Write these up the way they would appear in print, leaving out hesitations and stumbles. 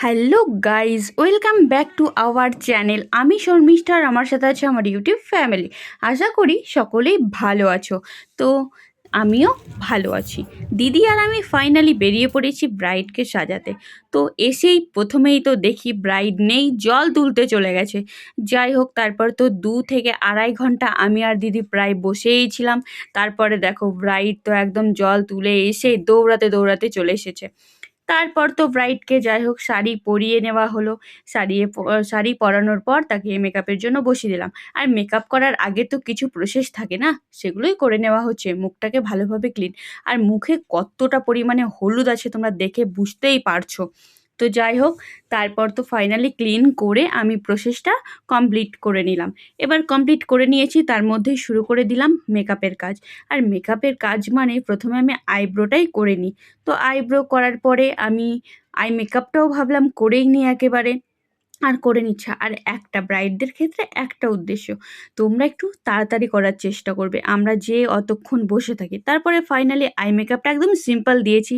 Hello guys, welcome back to our channel. আমি শর্মিষ্ঠা আর আমার সাথে আছে আমার ইউটিউব ফ্যামিলি। আশা করি সকলেই ভালো আছো। তো আমিও ভালো আছি। দিদি আর আমি ফাইনালি বেরিয়ে পড়েছি ব্রাইডকে সাজাতে। তো এসেই প্রথমেই তো দেখি ব্রাইড নেই, জল তুলতে চলে গেছে। যাই হোক, তারপর তো 2 থেকে আড়াই ঘন্টা আমি আর দিদি প্রায় বসেই ছিলাম। তারপরে দেখো ব্রাইড তো একদম জল তুলে এসে দৌড়াতে দৌড়াতে চলে এসেছে। তারপর তো ব্রাইডকে যাই হোক শাড়ি পরিয়ে নেওয়া হলো। শাড়ি পরানোর পর তাকে মেকআপের জন্য বসিয়ে দিলাম। আর মেকআপ করার আগে তো কিছু প্রসেস থাকে না, সেগুলোই করে নেওয়া হচ্ছে। মুখটাকে ভালোভাবে ক্লিন, আর মুখে কতটা পরিমাণে হলুদ আছে তোমরা দেখে বুঝতেই পারছো। তো যাই হোক, তারপর তো ফাইনালি ক্লিন করে আমি প্রসেসটা কমপ্লিট করে নিলাম। এবার কমপ্লিট করে নিয়েছি, তার মধ্যেই শুরু করে দিলাম মেকআপের কাজ। আর মেকআপের কাজ মানে প্রথমে আমি আইব্রোটাই করে নিই। তো আইব্রো করার পরে আমি আই মেকআপটাও ভাবলাম করেই নিই একেবারে, আর করে নিচ্ছে। আর একটা ব্রাইডদের ক্ষেত্রে একটা উদ্দেশ্য, তোমরা একটু তাড়াতাড়ি করার চেষ্টা করবে, আমরা যে অতক্ষণ বসে থাকি। তারপরে ফাইনালি আই মেকআপটা একদম সিম্পল দিয়েছি,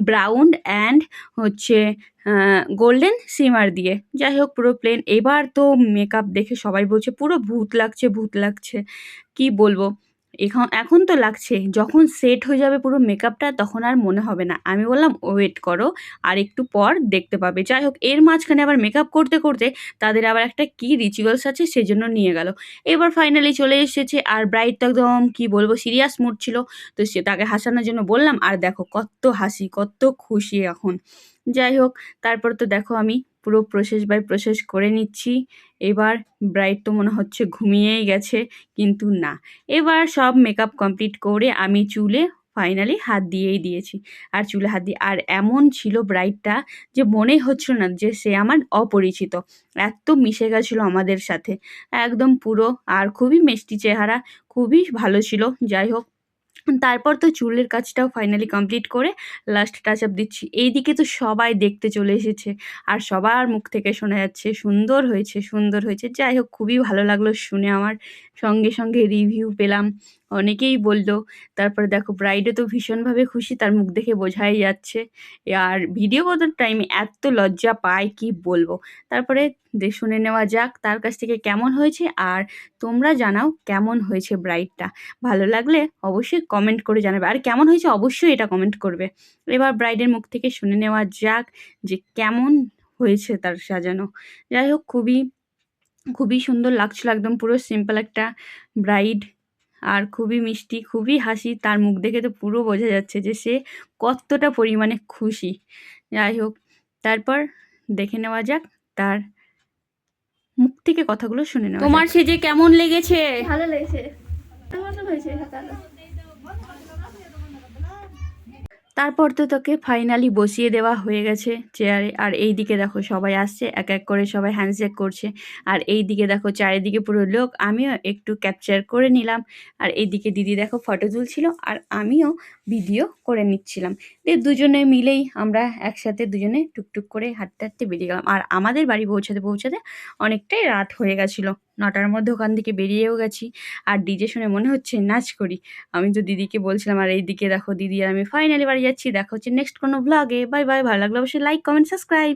ব্রাউন অ্যান্ড হচ্ছে গোল্ডেন সিমার দিয়ে। যাই হোক, পুরো প্লেন। এবার তো মেকআপ দেখে সবাই বলছে পুরো ভূত লাগছে, ভূত লাগছে। কি বলবো, এখন এখন তো লাগছে, যখন সেট হয়ে যাবে পুরো মেকআপটা তখন আর মনে হবে না। আমি বললাম ওয়েট করো, আর একটু পর দেখতে পাবে। যাই হোক, এর মাঝখানে আবার মেকআপ করতে করতে তাদের আবার একটা কি রিচুয়ালস আছে সেজন্য নিয়ে গেল। এবার ফাইনালি চলে এসেছে, আর ব্রাইড তো একদম কি বলবো সিরিয়াস মুড ছিল। তো সে তাকে হাসানোর জন্য বললাম, আর দেখো কত হাসি, কত খুশি এখন। যাই হোক, তারপর তো দেখো আমি পুরো প্রসেস বাই প্রসেস করে নিচ্ছি। এবার ব্রাইড তো মনে হচ্ছে ঘুমিয়েই গেছে, কিন্তু না। এবার সব মেকআপ কমপ্লিট করে আমি চুলে ফাইনালি হাত দিয়েই দিয়েছি। আর চুলে হাত দিয়ে, আর এমন ছিল ব্রাইডটা যে মনেই হচ্ছিল না যে সে আমার অপরিচিত, এত মিশে গেছিলো আমাদের সাথে একদম পুরো। আর খুবই মিষ্টি চেহারা, খুবই ভালো ছিল। যাই হোক, তারপর তো চুলের কাজটাও ফাইনালি কমপ্লিট করে লাস্ট টাচ আপ দিচ্ছি। এইদিকে তো সবাই দেখতে চলে এসেছে, আর সবার মুখ থেকে শোনা যাচ্ছে সুন্দর হয়েছে, সুন্দর হয়েছে। যাই হোক, খুবই ভালো লাগলো শুনে আমার। সঙ্গে সঙ্গে রিভিউ পেলাম, অনেকেই বললো। তারপরে দেখো ব্রাইডও তো ভীষণভাবে খুশি, তার মুখ দেখে বোঝাই যাচ্ছে। আর ভিডিও করার টাইমে এত লজ্জা পায় কি বলবো। তারপরে শুনে নেওয়া যাক তার কাছ থেকে কেমন হয়েছে, আর তোমরা জানাও কেমন হয়েছে ব্রাইডটা। ভালো লাগলে অবশ্যই কমেন্ট করে জানাবে, আর কেমন হয়েছে অবশ্যই এটা কমেন্ট করবে। এবার ব্রাইডের মুখ থেকে শুনে নেওয়া যাক যে কেমন হয়েছে তার সাজানো। যাই হোক, খুবই খুবই সুন্দর লাগছিল, একদম পুরো সিম্পল একটা ব্রাইড, আর খুবই মিষ্টি, খুবই হাসি। তার মুখ দেখে তো পুরো বোঝা যাচ্ছে যে সে কতটা পরিমাণে খুশি। যাই হোক, তারপর দেখে নেওয়া যাক তার মুখ থেকে কথাগুলো শুনে নেওয়া যাক। তোমার সেজে কেমন লেগেছে? ভালো লেগেছে, মতন হয়েছে সাজানো। তারপর তো তোকে ফাইনালি বসিয়ে দেওয়া হয়ে গেছে চেয়ারে। আর এই দিকে দেখো সবাই আসছে, এক এক করে সবাই হ্যান্ডশেক করছে। আর এই দিকে দেখো চারিদিকে পুরো লোক, আমিও একটু ক্যাপচার করে নিলাম। আর এইদিকে দিদি দেখো ফটো তুলছিল, আর আমিও ভিডিও করে নিচ্ছিলাম। দিয়ে দুজনে মিলেই আমরা একসাথে দুজনে টুকটুক করে হাঁটতে হাঁটতে বেরিয়ে গেলাম। আর আমাদের বাড়ি পৌঁছাতে পৌঁছাতে অনেকটাই রাত হয়ে গেছিলো, 9টার মধ্যে ওখান থেকে বেরিয়েও গেছি। আর ডিজে শুনে মনে হচ্ছে নাচ করি। আমি তো দিদিকে বলছিলাম। আর এইদিকে দেখো দিদি আর আমি ফাইনালি বাড়ি যাচ্ছি। দেখা হচ্ছে নেক্সট কোনো ভ্লগে। Bye bye. ভালো লাগলে অবশ্যই লাইক, কমেন্ট, সাবস্ক্রাইব।